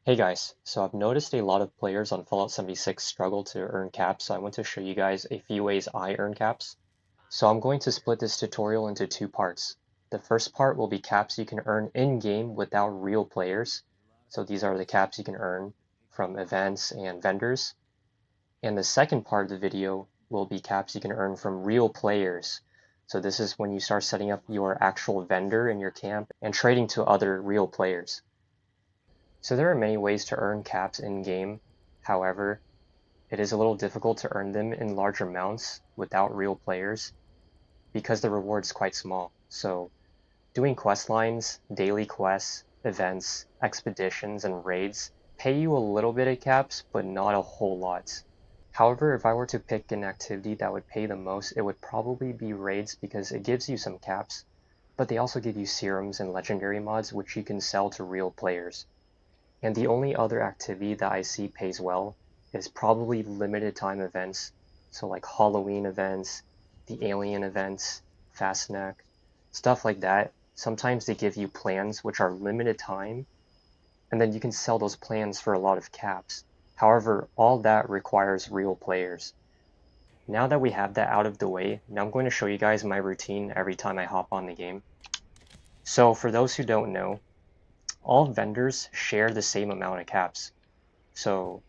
Hey guys, so I've noticed a lot of players on Fallout 76 struggle to earn caps, so I want to show you guys a few ways I earn caps. So I'm going to split this tutorial into two parts. The first part will be caps you can earn in-game without real players. So these are the caps you can earn from events and vendors. And the second part of the video will be caps you can earn from real players. So this is when you start setting up your actual vendor in your camp and trading to other real players. So there are many ways to earn caps in-game. However, it is a little difficult to earn them in large amounts without real players because the reward is quite small. So doing quest lines, daily quests, events, expeditions, and raids pay you a little bit of caps, but not a whole lot. However, if I were to pick an activity that would pay the most, it would probably be raids because it gives you some caps, but they also give you serums and legendary mods which you can sell to real players. And the only other activity that I see pays well is probably limited time events. So like Halloween events, the alien events, Fastnac, stuff like that. Sometimes they give you plans which are limited time, and then you can sell those plans for a lot of caps. However, all that requires real players. Now that we have that out of the way, now I'm going to show you guys my routine every time I hop on the game. So for those who don't know, all vendors share the same amount of caps. So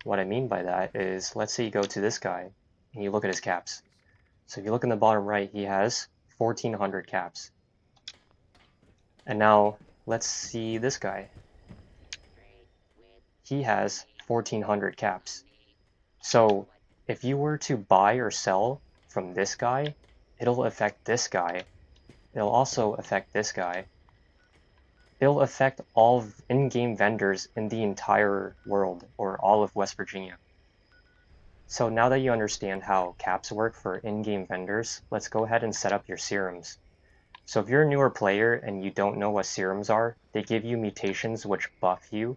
what I mean by that is, let's say you go to this guy and you look at his caps. So if you look in the bottom right, he has 1400 caps. And now let's see this guy. He has 1400 caps. So if you were to buy or sell from this guy, it'll affect this guy. It'll also affect this guy. It'll affect all in-game vendors in the entire world, or all of West Virginia. So now that you understand how caps work for in-game vendors, let's go ahead and set up your serums. So if you're a newer player and you don't know what serums are, they give you mutations which buff you.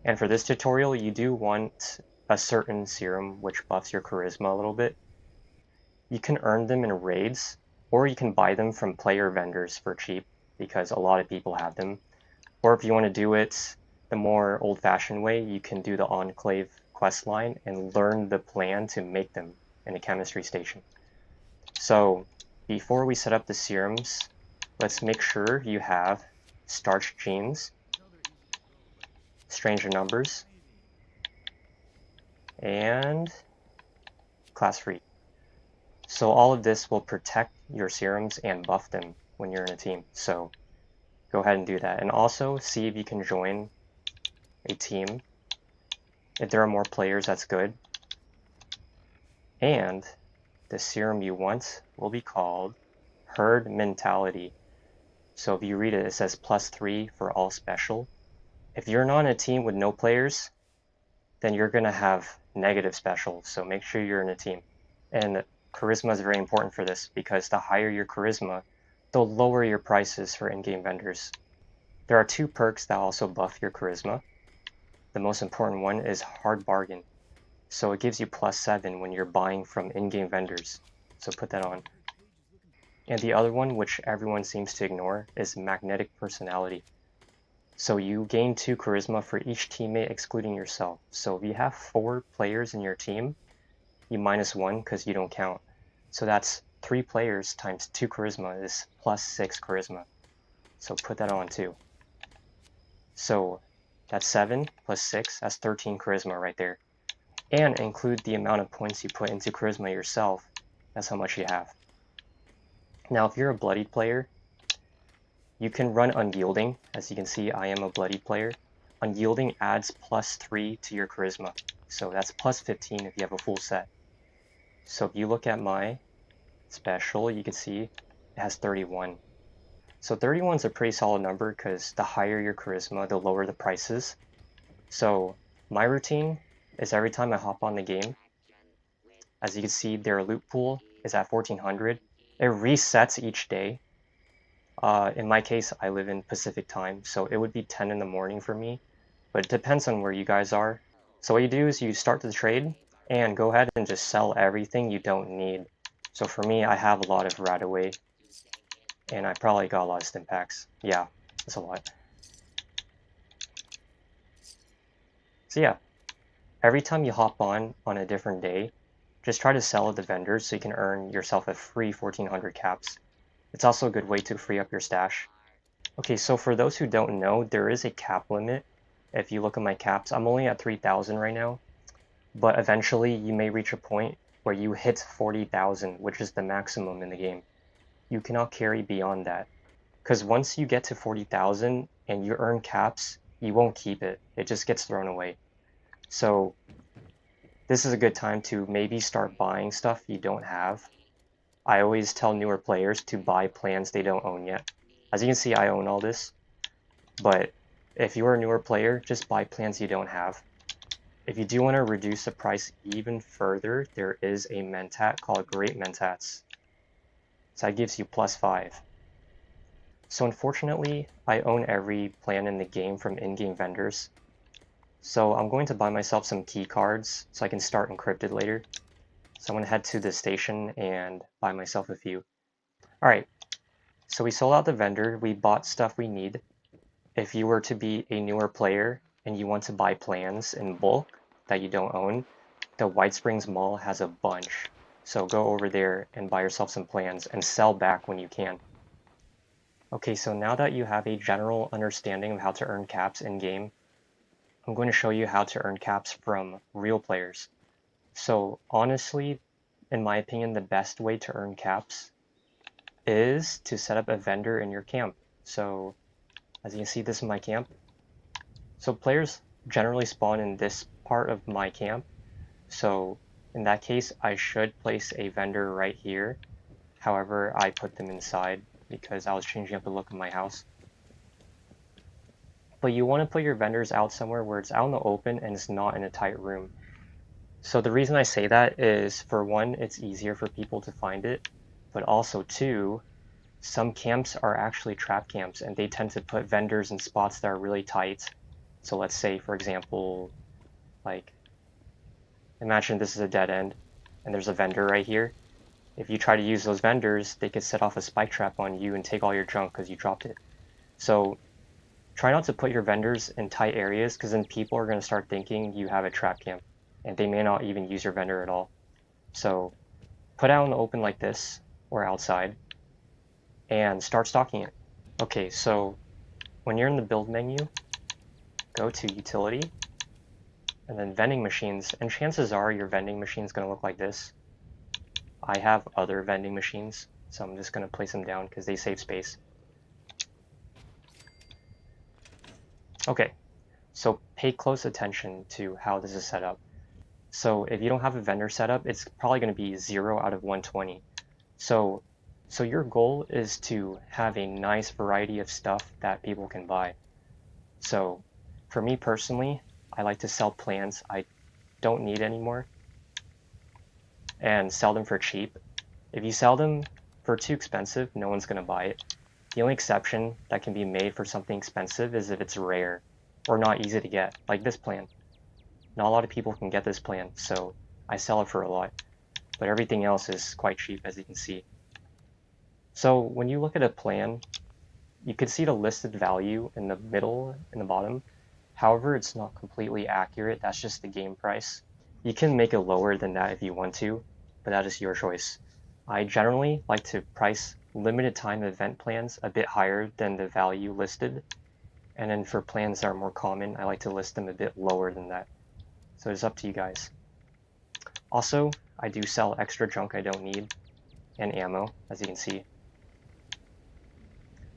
And for this tutorial, you do want a certain serum which buffs your charisma a little bit. You can earn them in raids, or you can buy them from player vendors for cheap, because a lot of people have them. Or if you want to do it the more old-fashioned way, you can do the Enclave quest line and learn the plan to make them in a chemistry station. So before we set up the serums, let's make sure you have starch genes, stranger numbers, and class free. So all of this will protect your serums and buff them when you're in a team. So go ahead and do that. And also see if you can join a team. If there are more players, that's good. And the serum you want will be called herd mentality. So if you read it, it says +3 for all special. If you're not in a team with no players, then you're going to have negative special. So make sure you're in a team. And charisma is very important for this, because the higher your charisma, the lower your prices for in-game vendors. There are two perks that also buff your charisma. The most important one is hard bargain. So it gives you +7 when you're buying from in-game vendors. So put that on. And the other one, which everyone seems to ignore, is magnetic personality. So you gain 2 charisma for each teammate excluding yourself. So if you have 4 players in your team, you -1 because you don't count. So that's 3 players times 2 charisma is +6 charisma. So put that on too. So that's 7 plus 6, that's 13 charisma right there. And include the amount of points you put into charisma yourself, that's how much you have. Now if you're a bloodied player, you can run unyielding. As you can see, I am a bloodied player. Unyielding adds +3 to your charisma, so that's +15 if you have a full set. So if you look at my special, you can see it has 31. So 31 is a pretty solid number because the higher your charisma, the lower the prices. So my routine is every time I hop on the game, as you can see, their loot pool is at 1400. It resets each day. In my case, I live in Pacific time, so it would be 10 in the morning for me, but it depends on where you guys are. So what you do is you start the trade and go ahead and just sell everything you don't need. So for me, I have a lot of Radaway, and I probably got a lot of stim packs. Yeah, that's a lot. So yeah, every time you hop on a different day, just try to sell at the vendors so you can earn yourself a free 1400 caps. It's also a good way to free up your stash. Okay, so for those who don't know, there is a cap limit. If you look at my caps, I'm only at 3,000 right now, but eventually you may reach a point where you hit 40,000, which is the maximum in the game. You cannot carry beyond that. Because once you get to 40,000 and you earn caps, you won't keep it. It just gets thrown away. So this is a good time to maybe start buying stuff you don't have. I always tell newer players to buy plans they don't own yet. As you can see, I own all this, but if you're a newer player, just buy plans you don't have. If you do want to reduce the price even further, there is a mentat called grape mentats. So that gives you +5. So unfortunately, I own every plan in the game from in-game vendors. So I'm going to buy myself some key cards so I can start encrypted later. So I'm going to head to the station and buy myself a few. Alright, so we sold out the vendor, we bought stuff we need. If you were to be a newer player and you want to buy plans in bulk that you don't own, the White Springs Mall has a bunch. So go over there and buy yourself some plans and sell back when you can. Okay, so now that you have a general understanding of how to earn caps in-game, I'm going to show you how to earn caps from real players. So honestly, in my opinion, the best way to earn caps is to set up a vendor in your camp. So as you can see, this is my camp. So players generally spawn in this part of my camp. So in that case, I should place a vendor right here. However, I put them inside because I was changing up the look of my house. But you want to put your vendors out somewhere where it's out in the open and it's not in a tight room. So the reason I say that is, for one, it's easier for people to find it, but also two, some camps are actually trap camps and they tend to put vendors in spots that are really tight. So let's say, for example, like, imagine this is a dead end and there's a vendor right here. If you try to use those vendors, they could set off a spike trap on you and take all your junk because you dropped it. So try not to put your vendors in tight areas because then people are going to start thinking you have a trap camp and they may not even use your vendor at all. So put out in the open like this or outside and start stocking it. Okay, so when you're in the build menu, go to utility and then vending machines, and chances are your vending machine is going to look like this. I have other vending machines, so I'm just going to place them down because they save space. Okay, so pay close attention to how this is set up. So if you don't have a vendor set up, it's probably going to be 0 out of 120. So your goal is to have a nice variety of stuff that people can buy. So for me personally, I like to sell plans I don't need anymore and sell them for cheap. If you sell them for too expensive, no one's going to buy it. The only exception that can be made for something expensive is if it's rare or not easy to get, like this plan. Not a lot of people can get this plan, so I sell it for a lot. But everything else is quite cheap, as you can see. So when you look at a plan, you can see the listed value in the middle, in the bottom. However, it's not completely accurate. That's just the game price. You can make it lower than that if you want to, but that is your choice. I generally like to price limited time event plans a bit higher than the value listed. And then for plans that are more common, I like to list them a bit lower than that. So it's up to you guys. Also, I do sell extra junk I don't need and ammo, as you can see.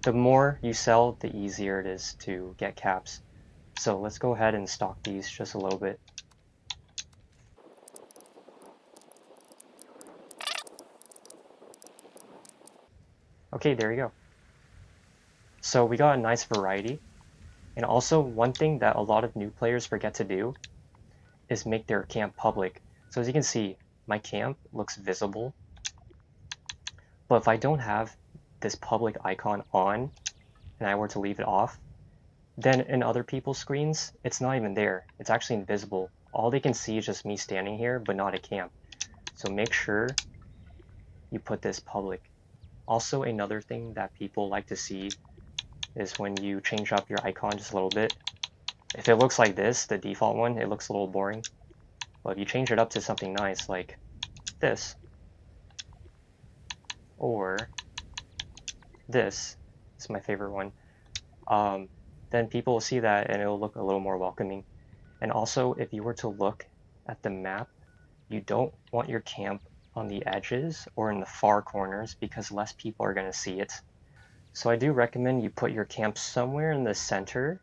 The more you sell, the easier it is to get caps. So let's go ahead and stock these just a little bit. Okay, there you go. So we got a nice variety. And also, one thing that a lot of new players forget to do is make their camp public. So as you can see, my camp looks visible. But if I don't have this public icon on and I were to leave it off, then in other people's screens, it's not even there. It's actually invisible. All they can see is just me standing here, but not a camp. So make sure you put this public. Also, another thing that people like to see is when you change up your icon just a little bit, If it looks like this, the default one, it looks a little boring. But if you change it up to something nice like this, or this is my favorite one, then people will see that and it'll look a little more welcoming. And also, if you were to look at the map, you don't want your camp on the edges or in the far corners because less people are going to see it. So I do recommend you put your camp somewhere in the center.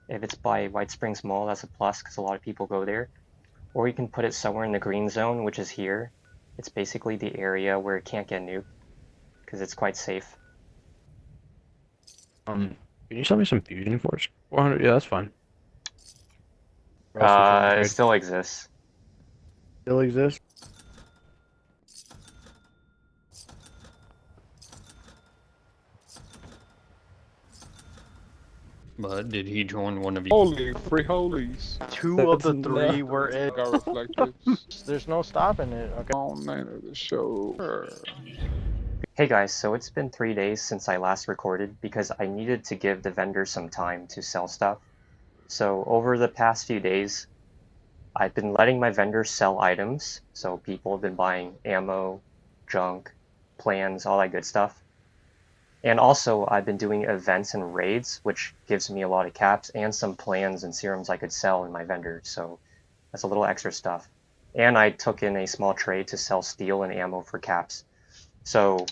If it's by White Springs Mall, that's a plus because a lot of people go there. Or you can put it somewhere in the green zone, which is here. It's basically the area where it can't get nuked because it's quite safe. Can you sell me some fusion force? 400? Yeah, that's fine. Or else we try and It trade. still exists. Still exists? But did he join one of you? Holy free holies. Two of the That's three no- were in. Got reflectors. There's no stopping it, okay? On name of the show. Hey guys, so it's been 3 days since I last recorded because I needed to give the vendor some time to sell stuff. So over the past few days, I've been letting my vendors sell items. So people have been buying ammo, junk, plans, all that good stuff. And also, I've been doing events and raids, which gives me a lot of caps and some plans and serums I could sell in my vendor. So that's a little extra stuff. And I took in a small trade to sell steel and ammo for caps. So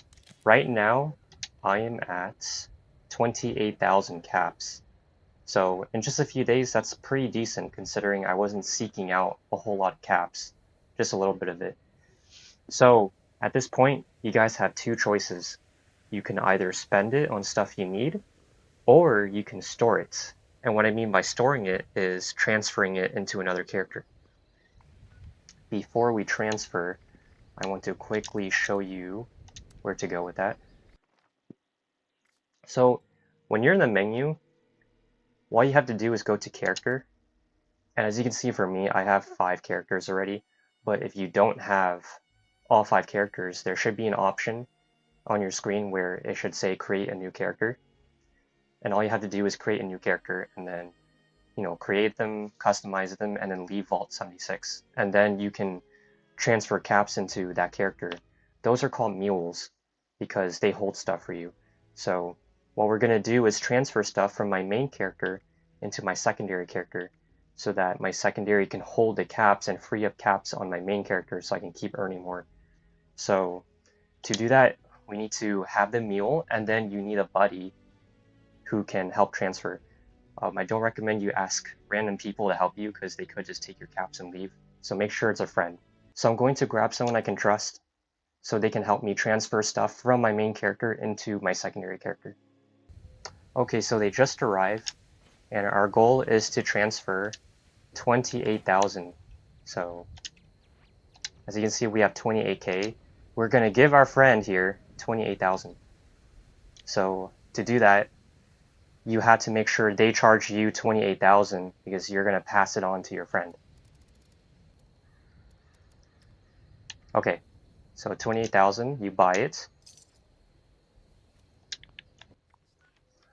right now, I am at 28,000 caps. So in just a few days, that's pretty decent considering I wasn't seeking out a whole lot of caps, just a little bit of it. So at this point, you guys have two choices. You can either spend it on stuff you need, or you can store it. And what I mean by storing it is transferring it into another character. Before we transfer, I want to quickly show you where to go with that. So when you're in the menu, all you have to do is go to character. And as you can see for me, I have 5 characters already. But if you don't have all 5 characters, there should be an option on your screen where it should say create a new character. And all you have to do is create a new character and then, create them, customize them, and then leave Vault 76. And then you can transfer caps into that character. Those are called mules because they hold stuff for you. So what we're going to do is transfer stuff from my main character into my secondary character so that my secondary can hold the caps and free up caps on my main character so I can keep earning more. So to do that, we need to have the mule, and then you need a buddy who can help transfer. I don't recommend you ask random people to help you because they could just take your caps and leave. So make sure it's a friend. So I'm going to grab someone I can trust so they can help me transfer stuff from my main character into my secondary character. Okay, so they just arrived, and our goal is to transfer 28,000. So as you can see, we have 28k. We're going to give our friend here 28,000. So to do that, you have to make sure they charge you 28,000 because you're going to pass it on to your friend. Okay, so 28,000, you buy it.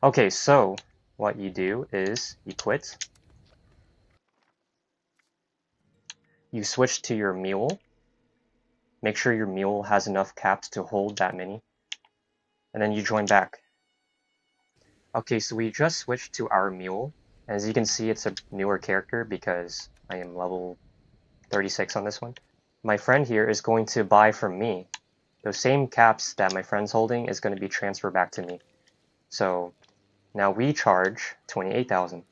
Okay, so what you do is you quit. You switch to your mule. Make sure your mule has enough caps to hold that many. And then you join back. Okay, so we just switched to our mule. As you can see, it's a newer character because I am level 36 on this one. My friend here is going to buy from me. Those same caps that my friend's holding is going to be transferred back to me. So now we charge 28,000.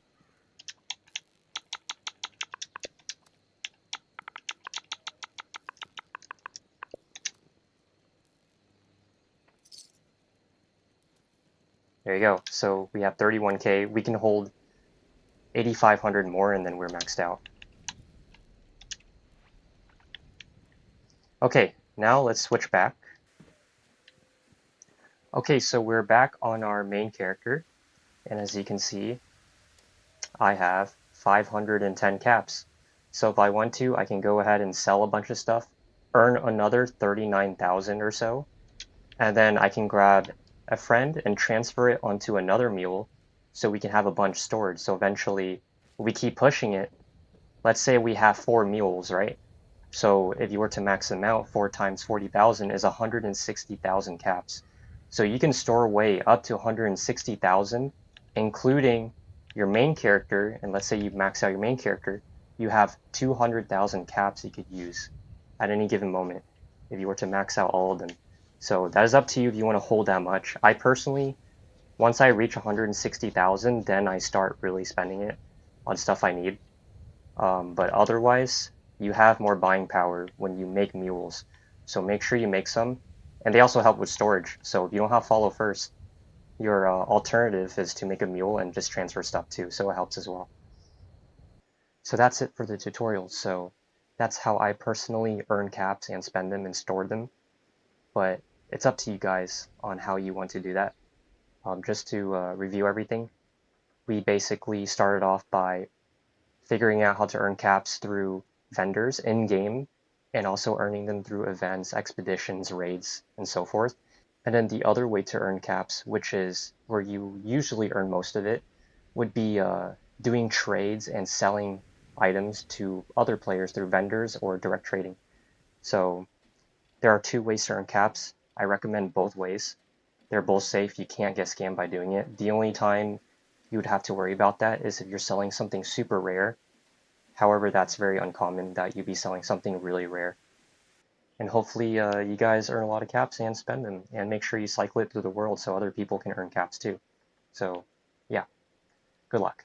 There you go. So we have 31k. We can hold 8,500 more and then we're maxed out. Okay, now let's switch back. Okay, so we're back on our main character. And as you can see, I have 510 caps. So if I want to, I can go ahead and sell a bunch of stuff, earn another 39,000 or so, and then I can grab a friend and transfer it onto another mule so we can have a bunch stored. So eventually we keep pushing it. Let's say we have 4 mules, right? So if you were to max them out, 4 times 40,000 is 160,000 caps. So you can store away up to 160,000, including your main character. And let's say you max out your main character, you have 200,000 caps you could use at any given moment if you were to max out all of them. So that is up to you if you want to hold that much. I personally, once I reach 160,000, then I start really spending it on stuff I need. But otherwise, you have more buying power when you make mules. So make sure you make some. And they also help with storage. So if you don't have follow first, your alternative is to make a mule and just transfer stuff too. So it helps as well. So that's it for the tutorial. So that's how I personally earn caps and spend them and store them. But it's up to you guys on how you want to do that. Just to review everything, we basically started off by figuring out how to earn caps through vendors in-game, and also earning them through events, expeditions, raids, and so forth. And then the other way to earn caps, which is where you usually earn most of it, would be doing trades and selling items to other players through vendors or direct trading. So there are 2 ways to earn caps. I recommend both ways. They're both safe. You can't get scammed by doing it. The only time you would have to worry about that is if you're selling something super rare. However, that's very uncommon that you'd be selling something really rare. And hopefully you guys earn a lot of caps and spend them, and make sure you cycle it through the world so other people can earn caps too. So yeah, good luck.